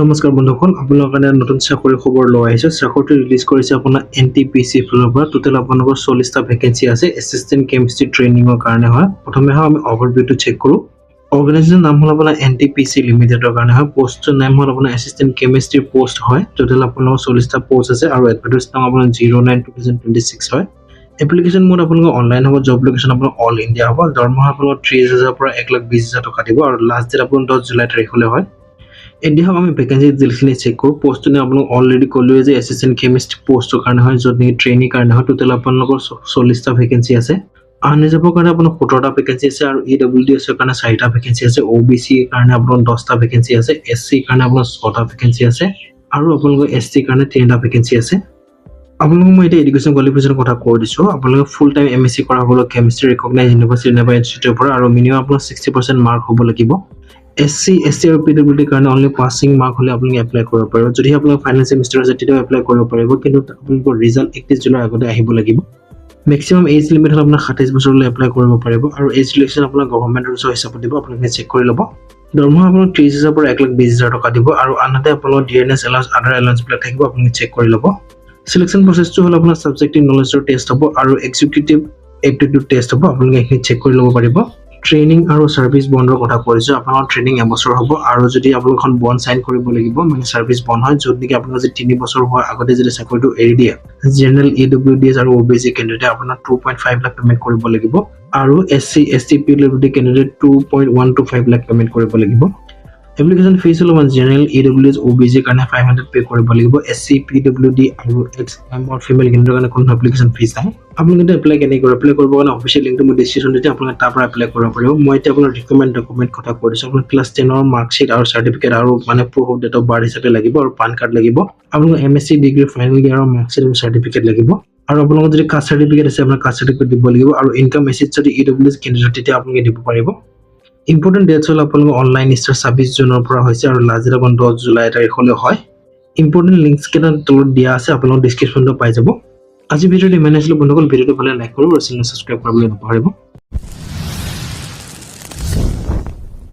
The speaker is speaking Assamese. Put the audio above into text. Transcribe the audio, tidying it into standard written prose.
নমস্কাৰ বন্ধুসকল, আপোনালোকৰ কাৰণে নতুন চাকৰি খবৰ লৈ আহিছো। চাকৰিটো ৰিলিজ কৰিছে আপোনাৰ এনটিপিচি ফালৰ পৰা। টোটেল আপোনালোকৰ 40টা ভেকেন্সি আছে এছিষ্টেণ্ট কেমিষ্ট্ৰি ট্ৰেইনিঙৰ কাৰণে হয়। প্ৰথমে আমি অভাৰভিউটো চেক কৰোঁ। অৰ্গেনাইজেশ্যনৰ নাম হ'ল আপোনাৰ এনটিপিচি লিমিটেডৰ কাৰণে হয়। পোষ্টৰ নাম হ'ল আপোনাৰ এছিষ্টেণ্ট কেমিষ্ট্ৰি পোষ্ট হয়। টোটেল আপোনালোকৰ 40টা পোষ্ট আছে আৰু এডভাৰটাইজ নাম আপোনাৰ 09/2026 হয়। এপ্লিকেশ্যন মোড আপোনালোকৰ অনলাইন হ'ব। জব লোকেশ্যন আপোনাৰ অল ইণ্ডিয়া হ'ব। দৰমহা আপোনালোকৰ 30,000 পৰা 1,20,000 টকা দিব আৰু লাষ্ট ডেট আপোনাৰ 10 জুলাই তাৰিখলৈ হয়। এতিয়া আমি ভেকেন্সি ডিটেইলখিনি চেক কৰোঁ। পোষ্টটো আপোনালোক অলৰেডি ক'লোৱে যে এছিষ্টেণ্ট কেমিষ্ট্ৰি পোষ্টৰ কাৰণে হয়, য'ত নেকি ট্ৰেইনিৰ কাৰণে হয়। টোটেল আপোনালোকৰ 40টা ভেকেন্সি আছে। আনৰিজাৰ্ভৰ কাৰণে আপোনাৰ 17টা ভেকেন্সি আছে আৰু EWDS ৰ কাৰণে 4টা ভেকেন্সি আছে। OBC ৰ কাৰণে আপোনাৰ 10টা ভেকেন্সি আছে। SC ৰ কাৰণে আপোনাৰ 6টা ভেকেন্সি আছে আৰু আপোনালোকৰ ST ৰ কাৰণে 3টা ভেকেন্সি আছে। আপোনালোকক মই এতিয়া এডুকেশ্যন কোৱালিফিকেশ্যনৰ কথা কৈ দিছোঁ। আপোনালোকে ফুল টাইম MSc কৰা হ'ব লাগিব কেমিষ্ট্ৰি ৰিকগনাইজ ইউনিভাৰ্চিটি নাইবা ইনষ্টিটিউটৰ পৰা আৰু মিনিমাম আপোনাৰ 60% মাৰ্ক হ'ব লাগিব। SC, ST আৰু PWD কাৰণে অনলি পাছিং মাৰ্ক হ'লে আপুনি এপ্লাই কৰিব পাৰিব। যদি আপোনাৰ ফাইনেল ছেমিষ্টাৰ আছে তেতিয়াও এপ্লাই কৰিব পাৰিব, কিন্তু আপোনালোকৰ ৰিজাল্ট 31 জুলাইৰ আগতে আহিব লাগিব। মেক্সিমাম এজ লিমিট হ'ল আপোনাৰ 27 বছৰলৈ এপ্লাই কৰিব পাৰিব আৰু এজ ৰিলেক্সন আপোনাৰ গভৰ্ণমেণ্ট ৰুলছৰ হিচাপত দিব। আপোনালোকে চেক কৰি ল'ব। দৰমহা আপোনাক 30,000 পৰা 1,20,000 টকা দিব আৰু আনহাতে আপোনালোকৰ ডিএনএছ এলাউন্স আদাৰ এলাউন্সবিলাক থাকিব। আপোনালোকে চেক কৰি ল'ব। সিলেকশ্যন প্ৰচেছটো হ'ল আপোনাৰ ছাবজেক্টিভ নলেজৰ টেষ্ট হ'ব আৰু এক্সিকিউটিভ এপ্টিটিউড টেষ্ট হ'ব। আপোনালোকে এইখিনি চেক কৰি ল'ব পাৰিব। ট্ৰেইনিং আৰু ছাৰ্ভিচ বণ্ডৰ কথা কৈছোঁ। আপোনাৰ ট্ৰেইনিং এবছৰ হ'ব আৰু যদি আপোনালোক এখন বণ্ড চাইন কৰিব লাগিব, মানে ছাৰ্ভিচ বণ্ড হয়, য'ত নেকি আপোনাৰ যদি 3 বছৰ হোৱাৰ আগতে যদি চাকৰিটো এৰি দিয়ে, জেনেৰেল EWDS আৰু OBC কেণ্ডিডেটে আপোনাৰ 2.5 লাখ পেমেণ্ট কৰিব লাগিব আৰু SC, ST, PWD candidate 2.125 lakh payment কৰিব লাগিব। এপ্লিকেশ্যন ফিজ হ'ল জেনেৰেল EWDS OBC কাৰণে 500 পে' কৰিব লাগিব। SC, PWD আৰু XM or ফিমেল কেণ্ডিডেটৰ কাৰণে কোনো এপ্লিকেশ্যন ফিজ নাই। আপোনালোকে এপ্লাই কেনেকৈ কৰিব? এপ্লাই কৰিবৰ কাৰণে অফিচিয়েল লিংকটো মই ডিছক্ৰিপশ্যন দিছোঁ, আপোনালোকে তাৰ পৰা এপ্লাই কৰিব পাৰিব। মই এতিয়া আপোনাৰ ৰিকমেণ্ড ডকুমেণ্ট কথা কৈ দিছোঁ। আপোনাৰ ক্লাছ 10ৰ মাৰ্কশ্বিট আৰু চাৰ্টিফিকেট আৰু মানে proof of date of birth হিচাপে লাগিব আৰু পান কাৰ্ড লাগিব। আপোনালোকৰ MSc ডিগ্ৰী ফাইনেল ইয়াৰৰ মাৰ্কশ্বিট আৰু চাৰ্টিফিকেট লাগিব আৰু আপোনালোকৰ যদি কাষ্ট চাৰ্টিফিকেট আছে আপোনাৰ কাষ্ট চাৰ্টিফিকেট দিব লাগিব আৰু ইনকাম এচিড যদি EWDS কেণ্ডিডেট তেতিয়া আপোনালোকে দিব পাৰিব। ইম্পৰ্টেণ্ট ডেটছ হ'ল আপোনালোকৰ অনলাইন ষ্টাৰ 26 জুনৰ পৰা হৈছে আৰু লাষ্ট ডেট আপোনাৰ 10 জুলাই তাৰিখলৈ হয়। ইম্পৰ্টেণ্ট লিংকছ কেইটা তলত দিয়া আছে, আপোনালোকৰ ডিছক্ৰিপশ্যনটো পাই যাব। আজি ভিডিঅ'টো ইমানেই আছিলে বন্ধুসকল। ভিডিঅ'টো ভালে লাইক কৰিব আৰু চেনেল ছাবস্ক্ৰাইব কৰিবলৈ নাপাহৰিব।